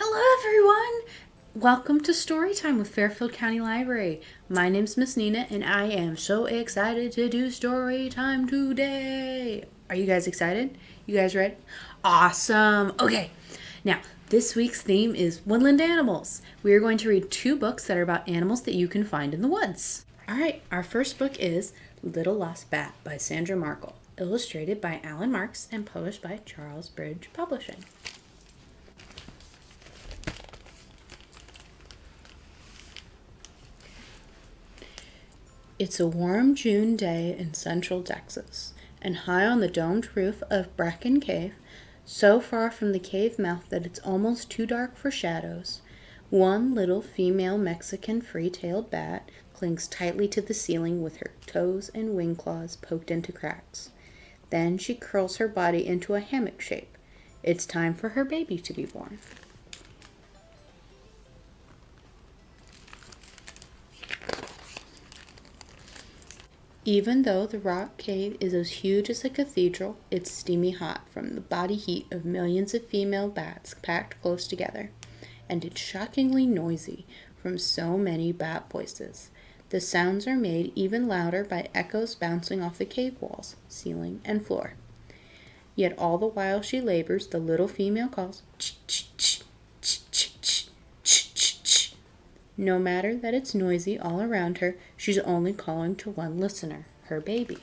Hello, everyone! Welcome to Storytime with Fairfield County Library. My name's Miss Nina, and I am so excited to do Storytime today. Are you guys excited? You guys ready? Awesome! Okay, now this week's theme is Woodland Animals. We are going to read 2 books that are about animals that you can find in the woods. All right, our first book is Little Lost Bat by Sandra Markle, illustrated by Alan Marks and published by Charlesbridge Publishing. It's a warm June day in central Texas, and high on the domed roof of Bracken Cave, so far from the cave mouth that it's almost too dark for shadows, one little female Mexican free-tailed bat clings tightly to the ceiling with her toes and wing claws poked into cracks. Then she curls her body into a hammock shape. It's time for her baby to be born. Even though the rock cave is as huge as a cathedral, it's steamy hot from the body heat of millions of female bats packed close together. And it's shockingly noisy from so many bat voices. The sounds are made even louder by echoes bouncing off the cave walls, ceiling, and floor. Yet all the while she labors, the little female calls, ch-ch-ch, ch-ch-ch, ch-ch-ch. No matter that it's noisy all around her, she's only calling to one listener, her baby.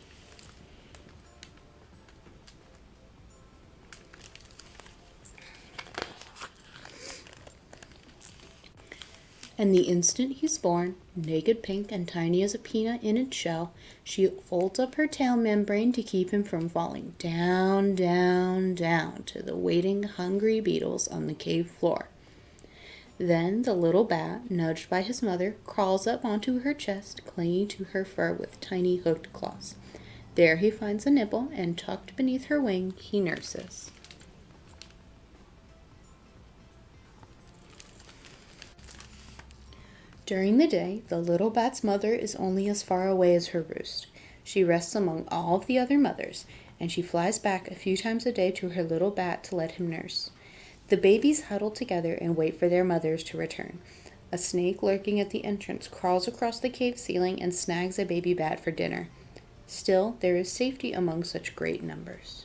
And the instant he's born, naked pink and tiny as a peanut in its shell, she folds up her tail membrane to keep him from falling down, down, down to the waiting, hungry beetles on the cave floor. Then the little bat, nudged by his mother, crawls up onto her chest, clinging to her fur with tiny hooked claws. There he finds a nibble, and tucked beneath her wing, he nurses. During the day, the little bat's mother is only as far away as her roost. She rests among all of the other mothers, and she flies back a few times a day to her little bat to let him nurse. The babies huddle together and wait for their mothers to return. A snake lurking at the entrance crawls across the cave ceiling and snags a baby bat for dinner. Still, there is safety among such great numbers.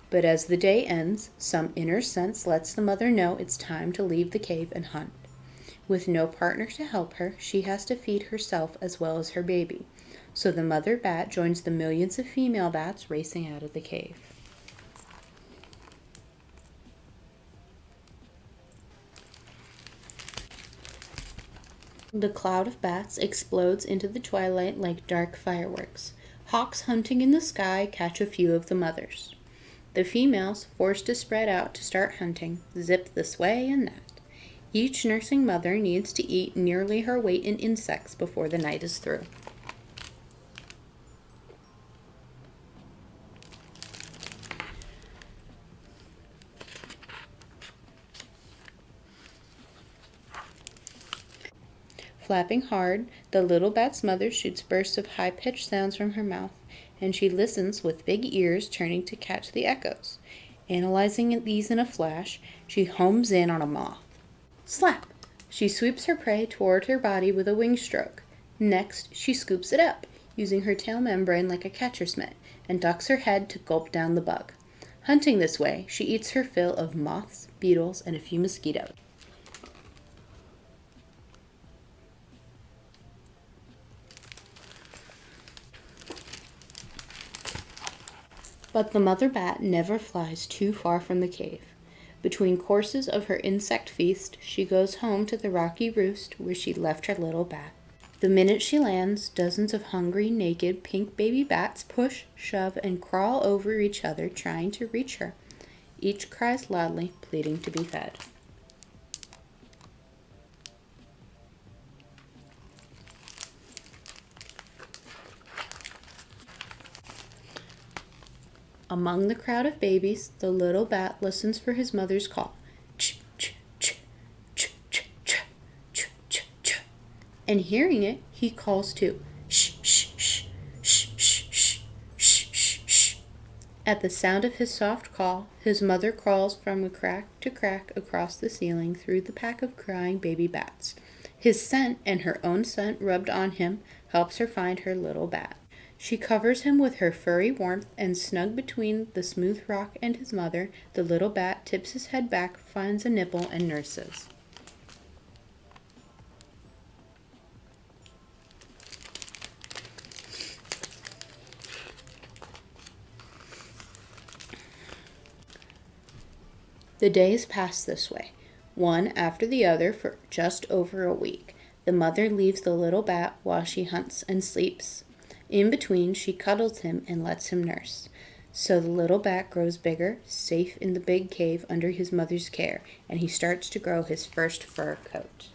But as the day ends, some inner sense lets the mother know it's time to leave the cave and hunt. With no partner to help her, she has to feed herself as well as her baby. So the mother bat joins the millions of female bats racing out of the cave. The cloud of bats explodes into the twilight like dark fireworks. Hawks hunting in the sky catch a few of the mothers. The females, forced to spread out to start hunting, zip this way and that. Each nursing mother needs to eat nearly her weight in insects before the night is through. Flapping hard, the little bat's mother shoots bursts of high-pitched sounds from her mouth, and she listens with big ears turning to catch the echoes. Analyzing these in a flash, she homes in on a moth. Slap! She sweeps her prey toward her body with a wing stroke. Next, she scoops it up, using her tail membrane like a catcher's mitt, and ducks her head to gulp down the bug. Hunting this way, she eats her fill of moths, beetles, and a few mosquitoes. But the mother bat never flies too far from the cave. Between courses of her insect feast, she goes home to the rocky roost where she left her little bat. The minute she lands, dozens of hungry, naked, pink baby bats push, shove, and crawl over each other trying to reach her. Each cries loudly, pleading to be fed. Among the crowd of babies, the little bat listens for his mother's call. Ch, ch, ch, ch, ch, ch, ch, ch, ch. And hearing it, he calls too. Shh, shh, shh, shh, shh, shh, shh, shh, shh. At the sound of his soft call, his mother crawls from crack to crack across the ceiling through the pack of crying baby bats. His scent and her own scent rubbed on him helps her find her little bat. She covers him with her furry warmth, and snug between the smooth rock and his mother, the little bat tips his head back, finds a nibble, and nurses. The days pass this way, one after the other for just over a week. The mother leaves the little bat while she hunts and sleeps. In between, she cuddles him and lets him nurse. So the little bat grows bigger, safe in the big cave under his mother's care, and he starts to grow his first fur coat.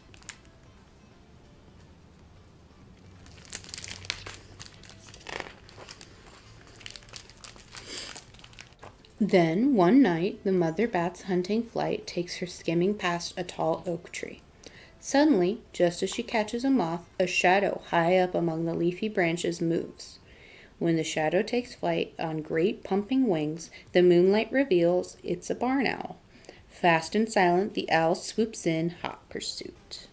Then, one night, the mother bat's hunting flight takes her skimming past a tall oak tree. Suddenly, just as she catches a moth, a shadow high up among the leafy branches moves. When the shadow takes flight on great pumping wings, the moonlight reveals it's a barn owl. Fast and silent, the owl swoops in hot pursuit.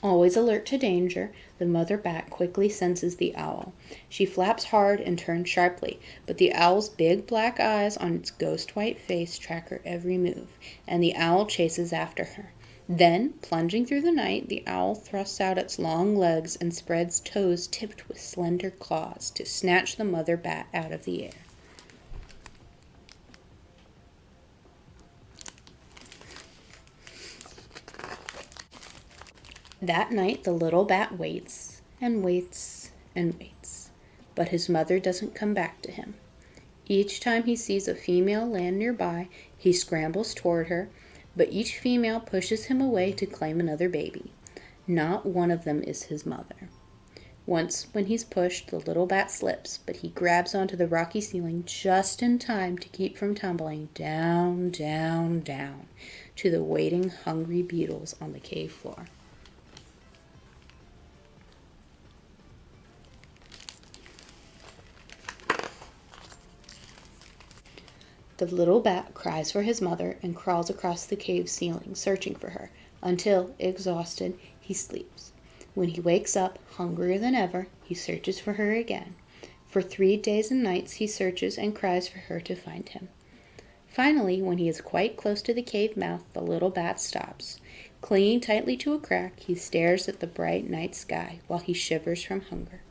Always alert to danger, the mother bat quickly senses the owl. She flaps hard and turns sharply, but the owl's big black eyes on its ghost-white face track her every move, and the owl chases after her. Then, plunging through the night, the owl thrusts out its long legs and spreads toes tipped with slender claws to snatch the mother bat out of the air. That night, the little bat waits and waits and waits, but his mother doesn't come back to him. Each time he sees a female land nearby, he scrambles toward her, but each female pushes him away to claim another baby. Not one of them is his mother. Once, when he's pushed, the little bat slips, but he grabs onto the rocky ceiling just in time to keep from tumbling down, down, down to the waiting, hungry beetles on the cave floor. The little bat cries for his mother and crawls across the cave ceiling, searching for her, until, exhausted, he sleeps. When he wakes up, hungrier than ever, he searches for her again. For 3 days and nights he searches and cries for her to find him. Finally, when he is quite close to the cave mouth, the little bat stops. Clinging tightly to a crack, he stares at the bright night sky while he shivers from hunger.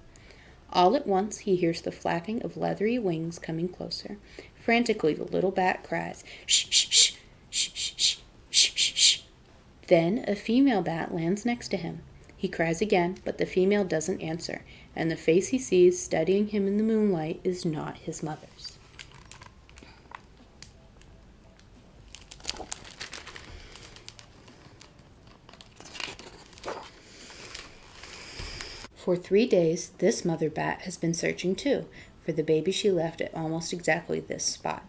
All at once, he hears the flapping of leathery wings coming closer. Frantically, the little bat cries, "Shh, shh, shh, shh, shh, shh, shh, shh, shh." Then a female bat lands next to him. He cries again, but the female doesn't answer, and the face he sees studying him in the moonlight is not his mother's. For 3 days, this mother bat has been searching too for the baby she left at almost exactly this spot,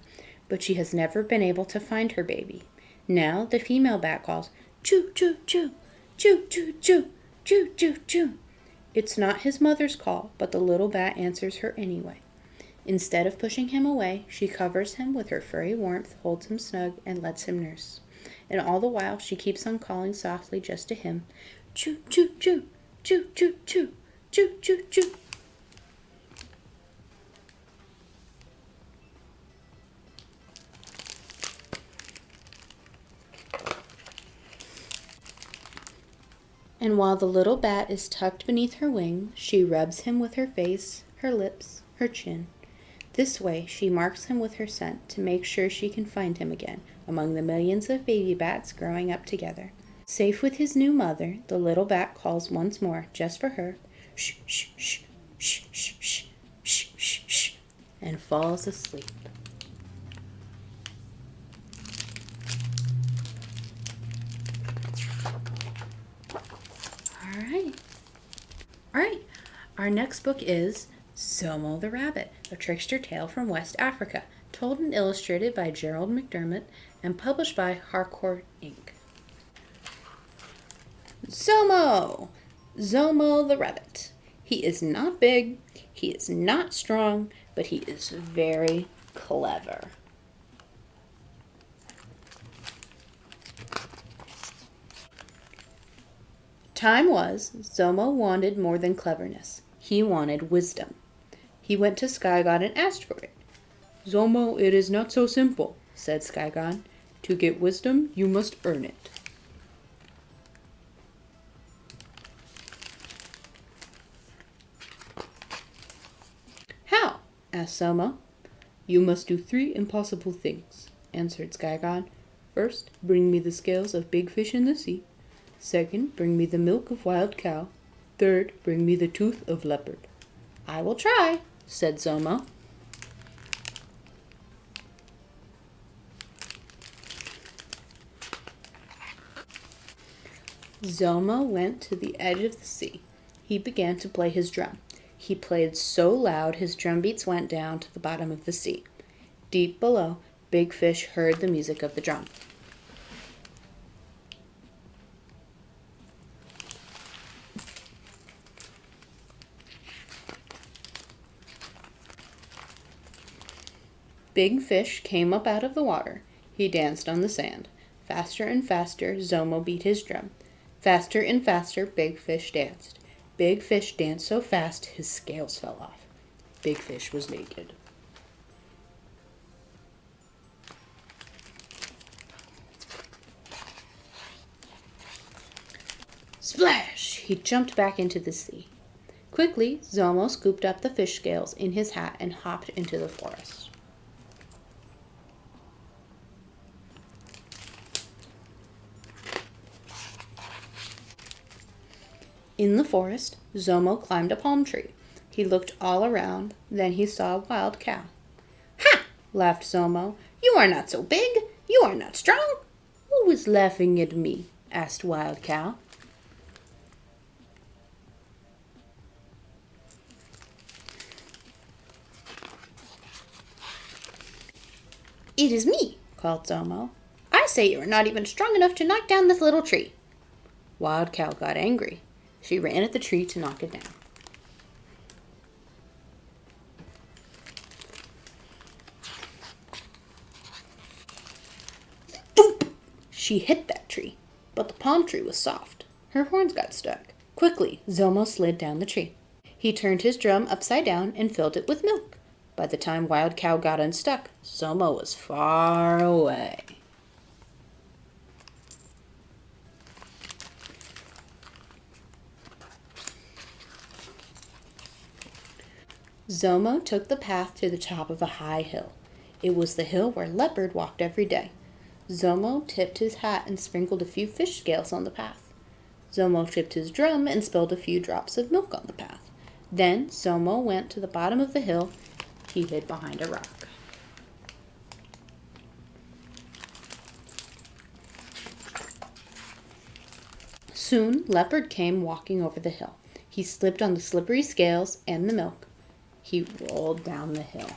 but she has never been able to find her baby. Now the female bat calls, "Choo, choo, choo, choo, choo, choo, choo, choo, choo." It's not his mother's call, but the little bat answers her anyway. Instead of pushing him away, she covers him with her furry warmth, holds him snug, and lets him nurse. And all the while, she keeps on calling softly just to him, "Choo, choo, choo, choo, choo, choo, choo, choo, choo." And while the little bat is tucked beneath her wing, she rubs him with her face, her lips, her chin. This way, she marks him with her scent to make sure she can find him again among the millions of baby bats growing up together. Safe with his new mother, the little bat calls once more, just for her, "Shh, shh, shh, shh, shh, shh, shh, shh, shh," and falls asleep. All right. Our next book is Zomo the Rabbit, a Trickster Tale from West Africa, told and illustrated by Gerald McDermott and published by Harcourt, Inc. Zomo! Zomo the Rabbit. He is not big, he is not strong, but he is very clever. Time was, Zomo wanted more than cleverness. He wanted wisdom. He went to Sky God and asked for it. Zomo, it is not so simple, said Sky God. To get wisdom, you must earn it. How? Asked Zomo. You must do 3 impossible things, answered Sky God. First, bring me the scales of big fish in the sea. Second, bring me the milk of wild cow. Third, bring me the tooth of leopard. I will try, said Zomo. Zomo went to the edge of the sea. He began to play his drum. He played so loud his drum beats went down to the bottom of the sea. Deep below, Big Fish heard the music of the drum. Big Fish came up out of the water. He danced on the sand. Faster and faster, Zomo beat his drum. Faster and faster, Big Fish danced. Big Fish danced so fast, his scales fell off. Big Fish was naked. Splash! He jumped back into the sea. Quickly, Zomo scooped up the fish scales in his hat and hopped into the forest. In the forest, Zomo climbed a palm tree. He looked all around, then he saw a wild cow. Ha! Laughed Zomo. You are not so big. You are not strong. Who is laughing at me? Asked Wild Cow. It is me, called Zomo. I say you are not even strong enough to knock down this little tree. Wild Cow got angry. She ran at the tree to knock it down. Thump! She hit that tree, but the palm tree was soft. Her horns got stuck. Quickly, Zomo slid down the tree. He turned his drum upside down and filled it with milk. By the time Wild Cow got unstuck, Zomo was far away. Zomo took the path to the top of a high hill. It was the hill where Leopard walked every day. Zomo tipped his hat and sprinkled a few fish scales on the path. Zomo tipped his drum and spilled a few drops of milk on the path. Then Zomo went to the bottom of the hill. He hid behind a rock. Soon, Leopard came walking over the hill. He slipped on the slippery scales and the milk. He rolled down the hill.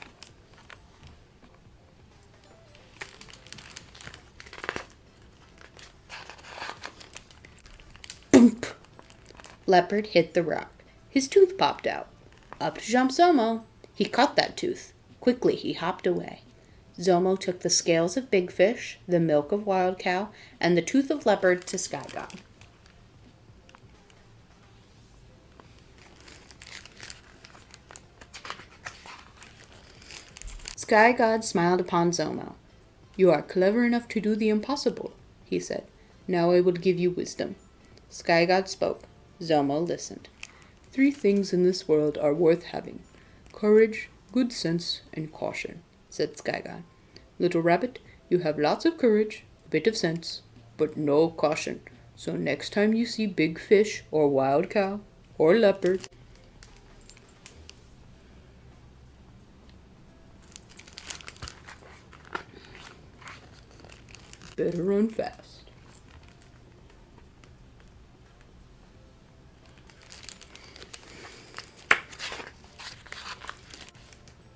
Boomp! Leopard hit the rock. His tooth popped out. Up jumped Zomo. He caught that tooth. Quickly he hopped away. Zomo took the scales of Big Fish, the milk of Wild Cow, and the tooth of Leopard to Sky God. Sky God smiled upon Zomo. You are clever enough to do the impossible, he said. Now I will give you wisdom. Sky God spoke. Zomo listened. 3 things in this world are worth having. Courage, good sense, and caution, said Sky God. Little rabbit, you have lots of courage, a bit of sense, but no caution. So next time you see Big Fish or Wild Cow or Leopard, better run fast.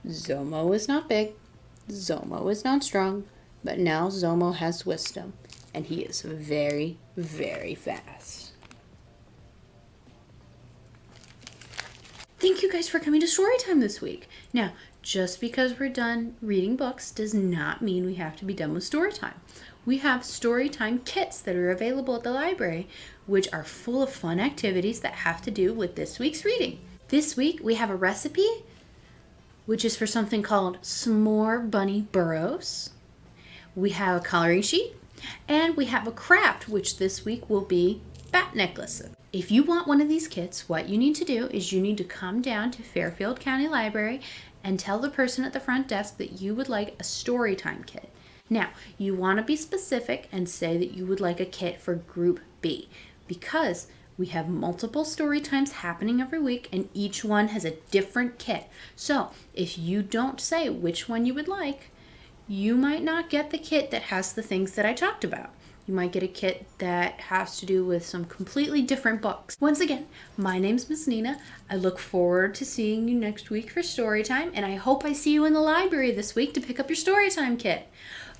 Zomo is not big, Zomo is not strong, but now Zomo has wisdom, and he is very, very fast. Thank you guys for coming to Storytime this week. Now, just because we're done reading books does not mean we have to be done with Storytime. We have Storytime kits that are available at the library, which are full of fun activities that have to do with this week's reading. This week, we have a recipe, which is for something called S'more Bunny Burrows. We have a coloring sheet, and we have a craft, which this week will be bat necklaces. If you want one of these kits, what you need to do is you need to come down to Fairfield County Library and tell the person at the front desk that you would like a Storytime kit. Now, you want to be specific and say that you would like a kit for Group B, because we have multiple story times happening every week and each one has a different kit. So if you don't say which one you would like, you might not get the kit that has the things that I talked about. You might get a kit that has to do with some completely different books. Once again, my name's Miss Nina. I look forward to seeing you next week for Storytime, and I hope I see you in the library this week to pick up your Storytime kit.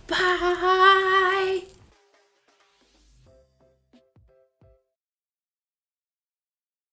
Bye!